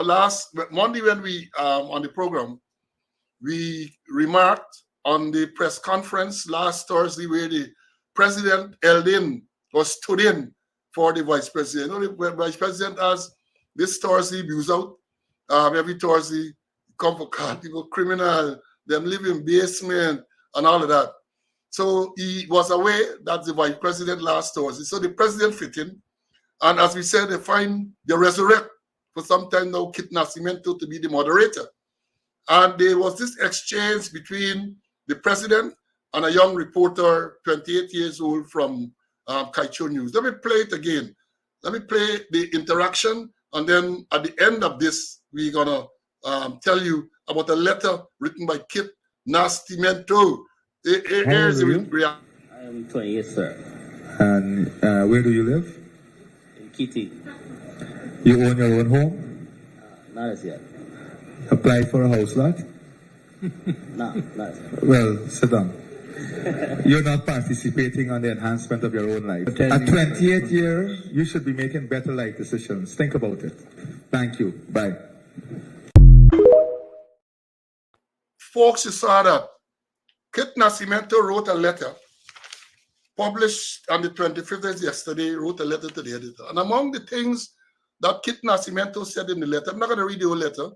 last Monday when we on the program, we remarked on the press conference last Thursday where the president held in or stood in for the vice president. You know, the vice president has this Thursday views out. Every Thursday, come for car, people criminal, them live in basement and all of that. So he was aware that the vice president last Thursday. So the president fit in. And as we said, they resurrect for some time now Kit Nascimento to be the moderator. And there was this exchange between the president and a young reporter, 28 years old from Kaicho News. Let me play it again. Let me play the interaction. And then at the end of this, we're going to tell you about a letter written by Kit Nascimento. Here's the reaction. I am 28, sir. And where do you live? In Kitty. You own your own home? Not as yet. Applied for a house lot? No, not as yet. Well, sit down. You're not participating on the enhancement of your own life. At 28 years, you should be making better life decisions. Think about it. Thank you. Bye. Folks, you saw that. Kit Nascimento wrote a letter, published on the 25th yesterday, wrote a letter to the editor. And among the things that Kit Nascimento said in the letter, I'm not going to read the whole letter,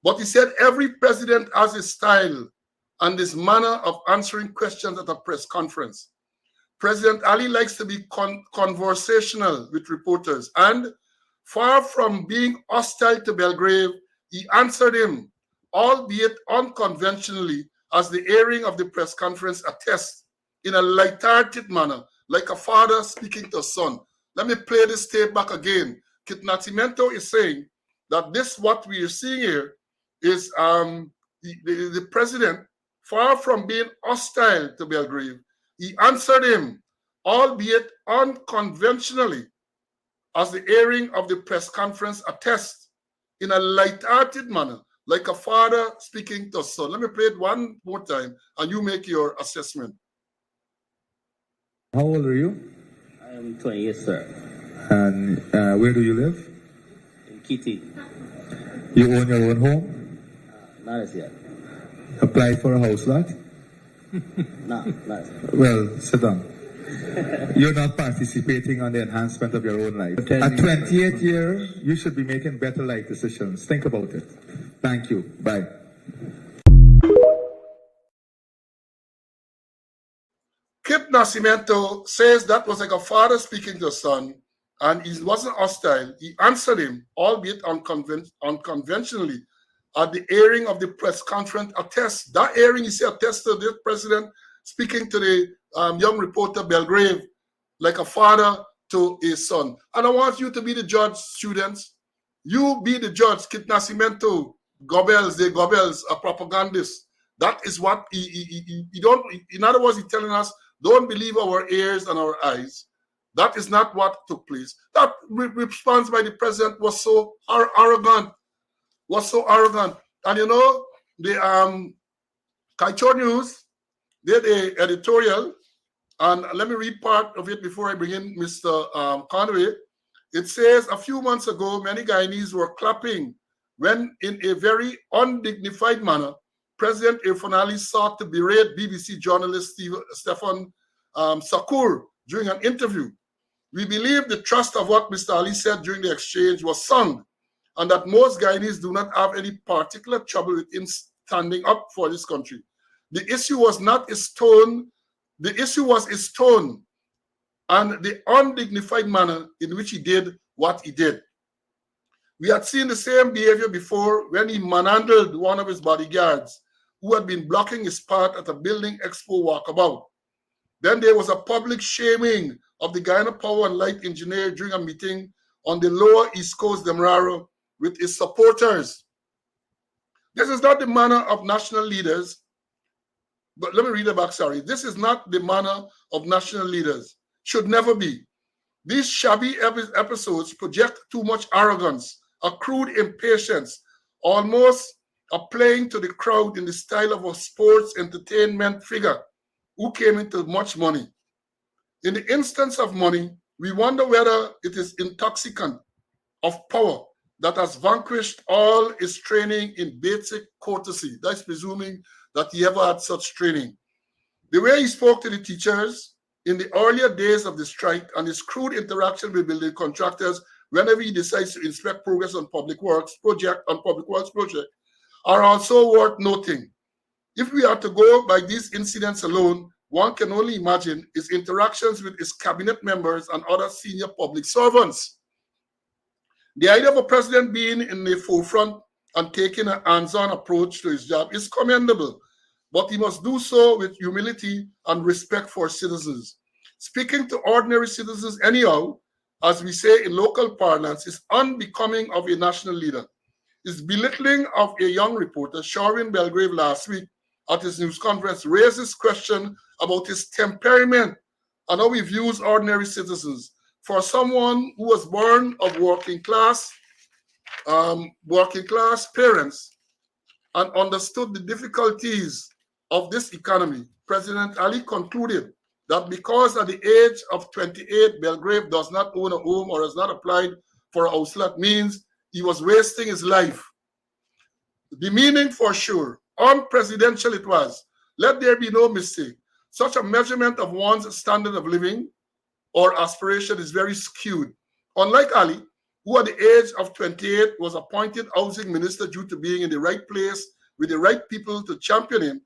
but he said every president has his style and his manner of answering questions at a press conference. President Ali likes to be conversational with reporters, and far from being hostile to Belgrave, he answered him, albeit unconventionally, as the airing of the press conference attests, in a light-hearted manner, like a father speaking to a son. Let me play this tape back again. Kit Nascimento is saying that what we are seeing here is the president, far from being hostile to Belgrave, he answered him, albeit unconventionally, as the airing of the press conference attests, in a light-hearted manner, like a father speaking to a son. Let me play it one more time, and you make your assessment. How old are you? I am 28, sir. And where do you live? In Kitty. You own your own home? Not as yet. Applied for a house lot? No, not as yet. Well, sit down. You're not participating on the enhancement of your own life. At 28 years, you should be making better life decisions. Think about it. Thank you. Bye. Kit Nascimento says that was like a father speaking to a son, and he wasn't hostile. He answered him, albeit unconventionally, at the airing of the press conference attests. That airing, he said, attests to the president speaking to the young reporter Belgrave like a father to his son. And I want you to be the judge, students. You be the judge. Kit Nascimento, Goebbels, a propagandist. That is what he don't. In other words, he's telling us, don't believe our ears and our eyes. That is not what took place. That response by the president was so arrogant. And you know, the Kaicho News did an editorial, and let me read part of it before I bring in Mr. Conway. It says, a few months ago, many Guyanese were clapping when, in a very undignified manner, President Irfan Ali sought to berate BBC journalist Stefan Sakur during an interview. We believe the thrust of what Mr. Ali said during the exchange was sound, and that most Guyanese do not have any particular trouble with him standing up for this country. The issue was not his tone, the issue was his tone and the undignified manner in which he did what he did. We had seen the same behavior before when he manhandled one of his bodyguards who had been blocking his path at a building expo walkabout. Then there was a public shaming of the Guyana Power and Light engineer during a meeting on the lower East Coast Demerara with his supporters. This is not the manner of national leaders, but let me read it back, sorry. This is not the manner of national leaders. Should never be. These shabby episodes project too much arrogance, a crude impatience, almost a playing to the crowd in the style of a sports entertainment figure who came into much money. In the instance of money, we wonder whether it is intoxicant of power that has vanquished all his training in basic courtesy. That's presuming that he ever had such training. The way he spoke to the teachers in the earlier days of the strike and his crude interaction with building contractors whenever he decides to inspect progress on public works project are also worth noting. If we are to go by these incidents alone, one can only imagine his interactions with his cabinet members and other senior public servants. The idea of a president being in the forefront and taking a hands-on approach to his job is commendable, but he must do so with humility and respect for citizens. Speaking to ordinary citizens anyhow, as we say in local parlance, is unbecoming of a national leader. His belittling of a young reporter, Sherwin Belgrave, last week at his news conference raises question about his temperament and how he views ordinary citizens. For someone who was born of working class parents and understood the difficulties of this economy, President Ali concluded that because at the age of 28, Belgrave does not own a home or has not applied for a house lot means he was wasting his life. The meaning for sure, unpresidential it was. Let there be no mistake. Such a measurement of one's standard of living or aspiration is very skewed. Unlike Ali, who at the age of 28 was appointed housing minister due to being in the right place with the right people to champion him,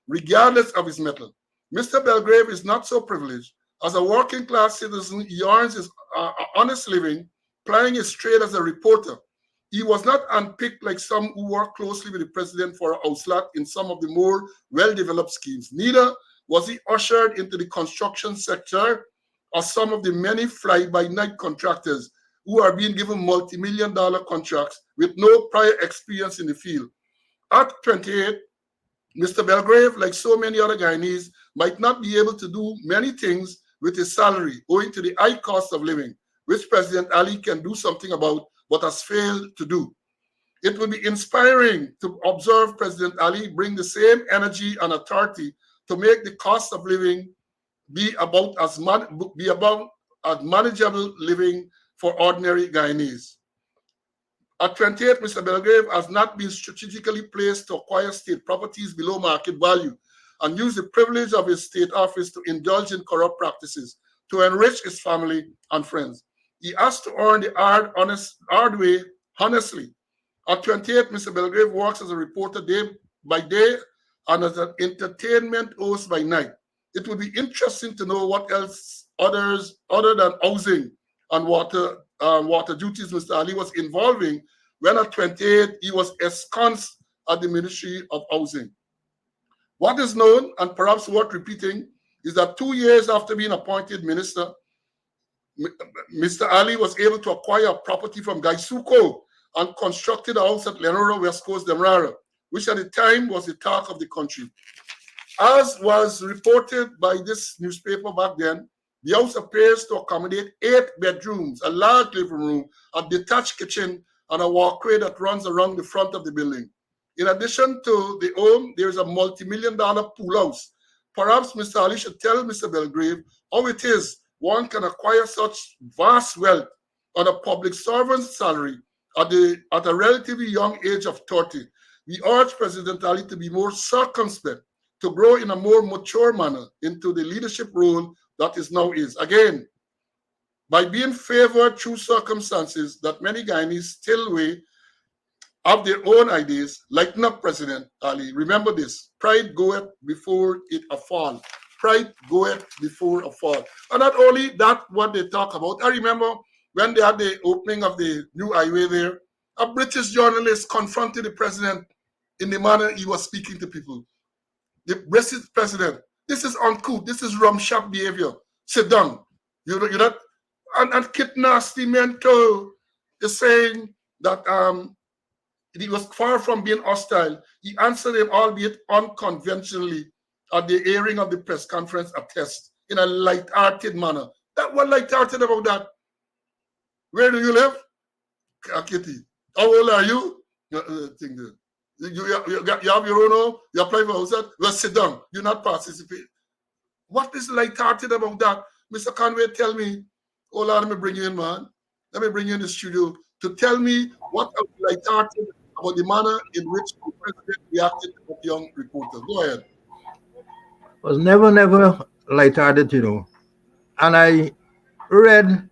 regardless of his mettle. Mr. Belgrave is not so privileged. As a working class citizen, he earns his honest living plying his trade as a reporter. He was not unpicked like some who work closely with the president for a house lot in some of the more well-developed schemes. Neither was he ushered into the construction sector as some of the many fly-by-night contractors who are being given multi-million-dollar contracts with no prior experience in the field. At 28, Mr. Belgrave, like so many other Guyanese, might not be able to do many things with his salary owing to the high cost of living, which President Ali can do something about but has failed to do. It will be inspiring to observe President Ali bring the same energy and authority to make the cost of living be about as manageable living for ordinary Guyanese. At 28, Mr. Belgrave has not been strategically placed to acquire state properties below market value and use the privilege of his state office to indulge in corrupt practices to enrich his family and friends. He has to earn the hard way honestly. At 28, Mr. Belgrave works as a reporter day by day and as an entertainment host by night. It would be interesting to know what else other than housing and water duties Mr. Ali was involving when at 28 he was ensconced at the Ministry of Housing. What is known and perhaps worth repeating is that 2 years after being appointed minister, Mr. Ali was able to acquire a property from Gaisuko and constructed a house at Lenora, West Coast, Demerara, which at the time was the talk of the country. As was reported by this newspaper back then, the house appears to accommodate 8 bedrooms, a large living room, a detached kitchen, and a walkway that runs around the front of the building. In addition to the home, there is a multi-million-dollar pool house. Perhaps Mr. Ali should tell Mr. Belgrave how it is one can acquire such vast wealth on a public servant's salary at a relatively young age of 30. We urge President Ali to be more circumspect, to grow in a more mature manner into the leadership role that is now his. Again, by being favored through circumstances that many Guyanese still have their own ideas, like not President Ali. Remember this, pride goeth before it a fall. Pride goeth before a fall. And not only that, what they talk about, I remember when they had the opening of the new highway there, a British journalist confronted the president in the manner he was speaking to people. The British president, this is uncouth, this is rumshap behavior. Sit down. You're not, and Kit Nasty Mental is saying that he was far from being hostile. He answered him, albeit unconventionally, at the airing of the press conference attest in a light-hearted manner. That what light-hearted about that? Where do you live? Kitty. How old are you? You have your own home, you apply for a house, well, sit down. You not participate. What is light-hearted about that? Mr. Conway, tell me, oh Lord, let me bring you in, man. Let me bring you in the studio. to tell me what light-hearted about the manner in which the president reacted to that young reporter. Go ahead. Was never lighthearted, And I read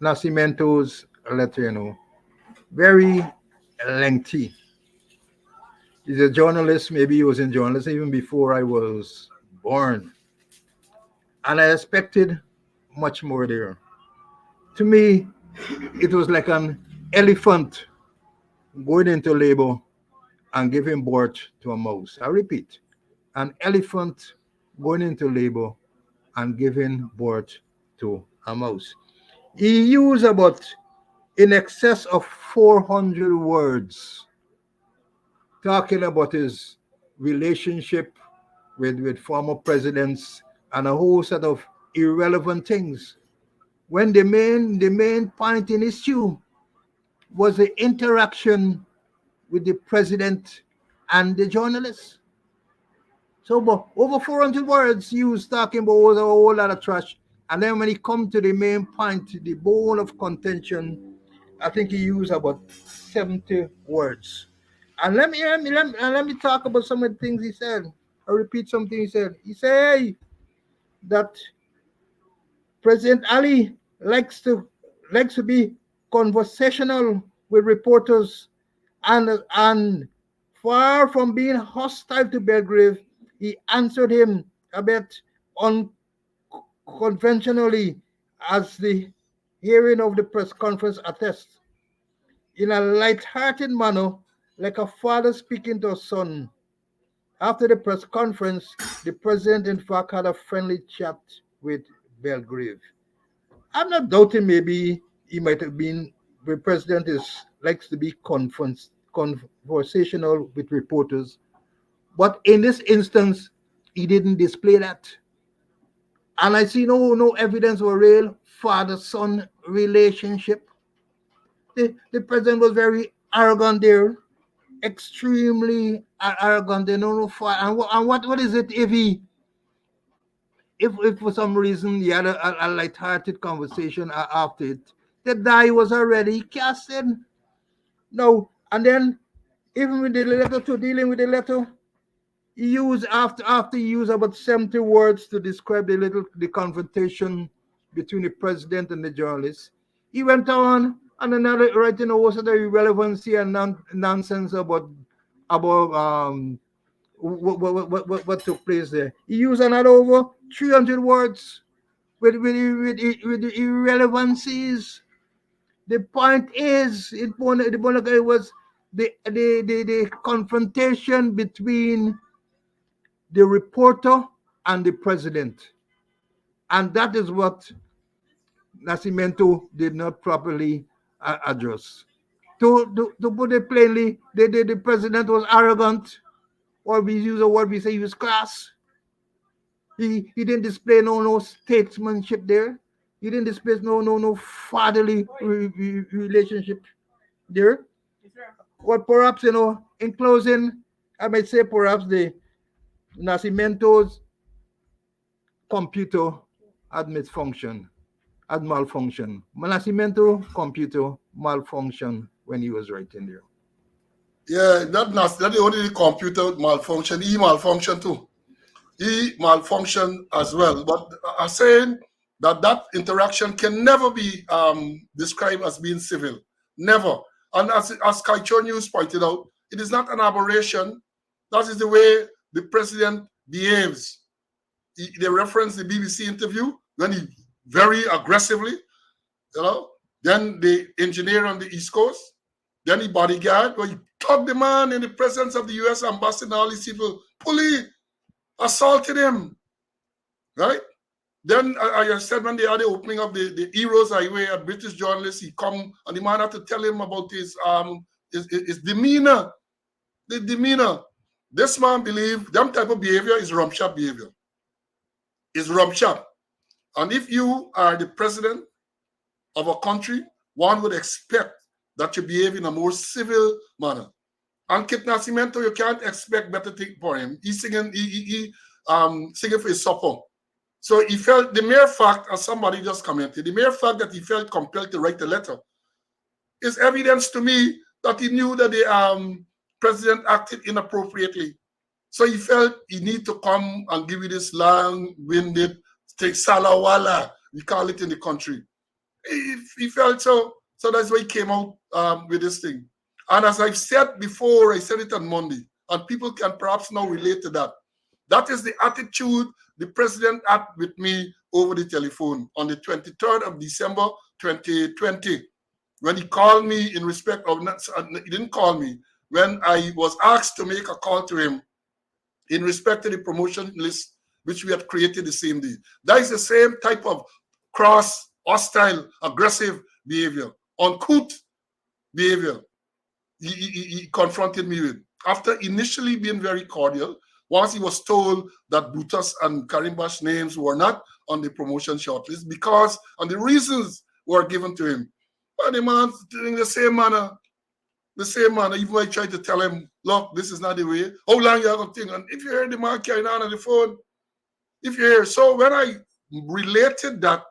Nascimento's letter, very lengthy. He's a journalist. Maybe he was in journalism even before I was born. And I expected much more there. To me, it was like an elephant going into labor and giving birth to a mouse. I repeat, an elephant going into labor and giving birth to a mouse. He used about in excess of 400 words talking about his relationship with former presidents and a whole set of irrelevant things. When the main point in issue was the interaction with the president and the journalists. So but over 400 words used talking about a whole lot of trash. And then when he come to the main point, the bone of contention, I think he used about 70 words. And let me talk about some of the things he said. I repeat something he said. He said, hey, that President Ali likes to be conversational with reporters, and far from being hostile to Belgrave, he answered him a bit unconventionally, as the hearing of the press conference attests, in a light-hearted manner, like a father speaking to a son. After the press conference, the president in fact had a friendly chat with Belgrave. I'm not doubting maybe he might have been the president is likes to be conversational with reporters, but in this instance, he didn't display that, and I see no evidence of a real father-son relationship. The president was very arrogant there, extremely arrogant. They know no father. And what is it if if for some reason he had a light-hearted conversation after it, the die was already casted. No, and then even with the letter to dealing with the letter, he used after he used about 70 words to describe the confrontation between the president and the journalist. He went on and another writing a whole sort of irrelevancy and nonsense about what took place there. He used another over 300 words with the irrelevancies. The point is, the point was the confrontation between the reporter and the president, and that is what Nascimento did not properly address. To put it plainly, the president was arrogant, or we use a word we say he was class. He didn't display no statesmanship there. He didn't display no fatherly relationship there. Well, perhaps in closing, I might say perhaps the Nascimento's computer had misfunction, had malfunction. Nascimento computer malfunction when he was writing there. Yeah, that the only computer malfunction. He malfunction too. He malfunctioned as well. But I'm saying that interaction can never be described as being civil. Never. And as Kaicho News pointed out, it is not an aberration. That is the way the president behaves. They reference the BBC interview when he very aggressively, then the engineer on the East Coast, then the bodyguard, where he tugged the man in the presence of the US ambassador and all these people, fully assaulted him, right? Then I said when they had the opening of the Heroes Highway, a British journalist, he come and the man had to tell him about his demeanor, the demeanor. This man believed that type of behavior is rumshap behavior. Is rumshap. And if you are the president of a country, one would expect that you behave in a more civil manner. And Kit Nascimento, you can't expect better thing for him. He's singing, singing for his supper. So he felt the mere fact, as somebody just commented, the mere fact that he felt compelled to write a letter is evidence to me that he knew that the president acted inappropriately. So he felt he need to come and give you this long-winded thing, salawala, we call it in the country. He felt so. So that's why he came out with this thing. And as I've said before, I said it on Monday, and people can perhaps now relate to that. That is the attitude the president had with me over the telephone on the 23rd of December, 2020, when he called me in respect of, he didn't call me, when I was asked to make a call to him in respect to the promotion list, which we had created the same day. That is the same type of cross, hostile, aggressive behavior, uncouth behavior he confronted me with. After initially being very cordial, once he was told that Butas and Karimba's names were not on the promotion shortlist because, and the reasons were given to him. But the man, in the same manner, even when I tried to tell him, look, this is not the way, how long you going to think? And if you hear the man carrying on the phone, if you hear, so when I related that,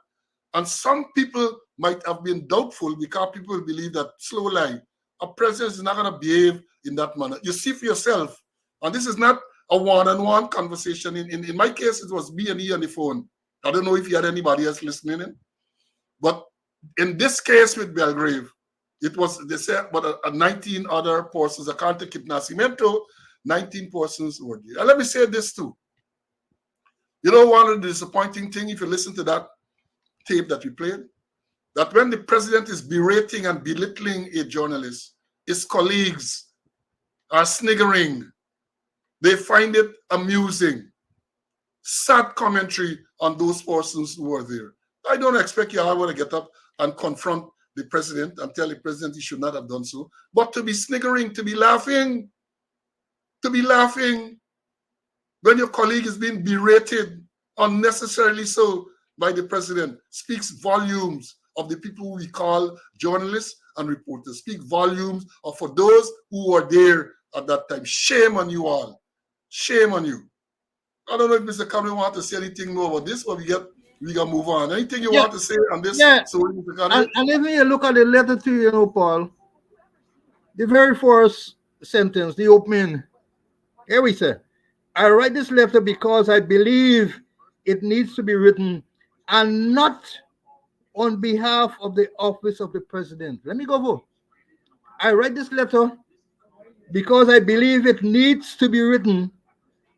and some people might have been doubtful because people believe that slow line, a president is not going to behave in that manner. You see for yourself, and this is not a one-on-one conversation. In my case, it was me and he on the phone. I don't know if you had anybody else listening in, but in this case with Belgrave, it was, they said, but 19 other persons, I can't take it Nascimento, 19 persons were there. And let me say this too. You know, one of the disappointing things, if you listen to that tape that we played, that when the president is berating and belittling a journalist, his colleagues are sniggering. They find it amusing. Sad commentary on those persons who are there. I don't expect you all to get up and confront the president and tell the president he should not have done so, but to be sniggering, to be laughing when your colleague is being berated unnecessarily so by the president speaks volumes of the people we call journalists and reporters, speak volumes of for those who were there at that time. Shame on you all. Shame on you. I don't know if Mr. Cameron wants to say anything more about this, but we can move on. Anything you want to say on this? Yeah. So, Mr. Cameron? And if you look at the letter to you, Paul, the very first sentence, the opening, here we say, I write this letter because I believe it needs to be written and not on behalf of the office of the president. Let me go over. I write this letter because I believe it needs to be written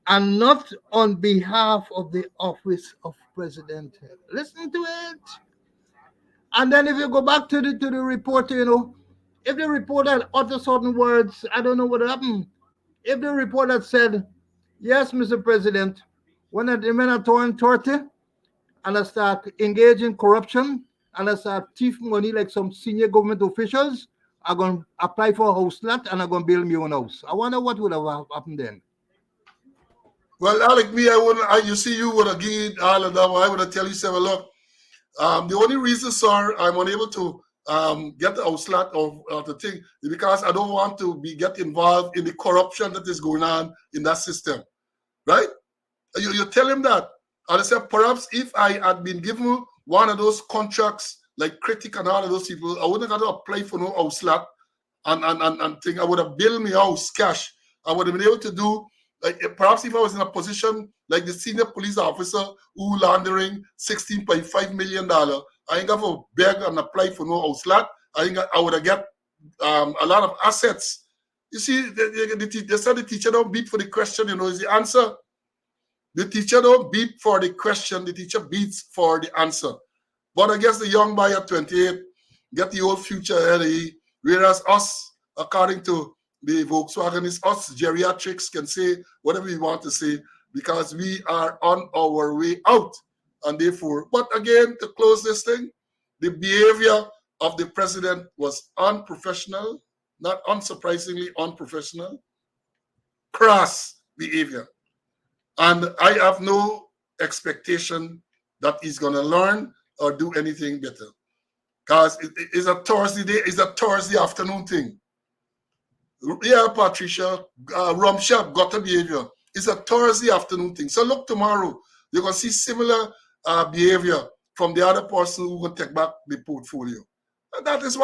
and not on behalf of the office of president. Listen to it. And then if you go back to the reporter, if the reporter uttered certain words, I don't know what happened. If the reporter said, yes, Mr. President, when I turn 30 and I start engaging corruption and I start thief money like some senior government officials, I'm going to apply for a house lot and I'm going to build my own house. I wonder what would have happened then. Well, like me, you see, you would have given all of that. I would have tell you, say, well, look, the only reason, sir, I'm unable to get the outlet of the thing is because I don't want to get involved in the corruption that is going on in that system, right? You tell him that. And I said, perhaps if I had been given one of those contracts, like Critic and all of those people, I wouldn't have to apply for no outlet and think I would have built me house cash. I would have been able to do, like, perhaps if I was in a position like the senior police officer who laundering $16.5 million, I ain't got to beg and apply for no outlet. I would have got a lot of assets. You see, they said the teacher don't beat for the question, is the answer. The teacher don't beat for the question, the teacher beats for the answer. But I guess the young boy at 28 get the old future ahead of him, whereas us, according to the Volkswagenists, us geriatrics can say whatever we want to say because we are on our way out. And therefore, but again, to close this thing, the behavior of the president was unprofessional, not unsurprisingly unprofessional, crass behavior. And I have no expectation that he's going to learn or do anything better. Because it's a Thursday day, it's a Thursday afternoon thing. Yeah, Patricia, Rumshap got a behavior. It's a Thursday afternoon thing. So look tomorrow, you're going to see similar behavior from the other person who will take back the portfolio. And that is why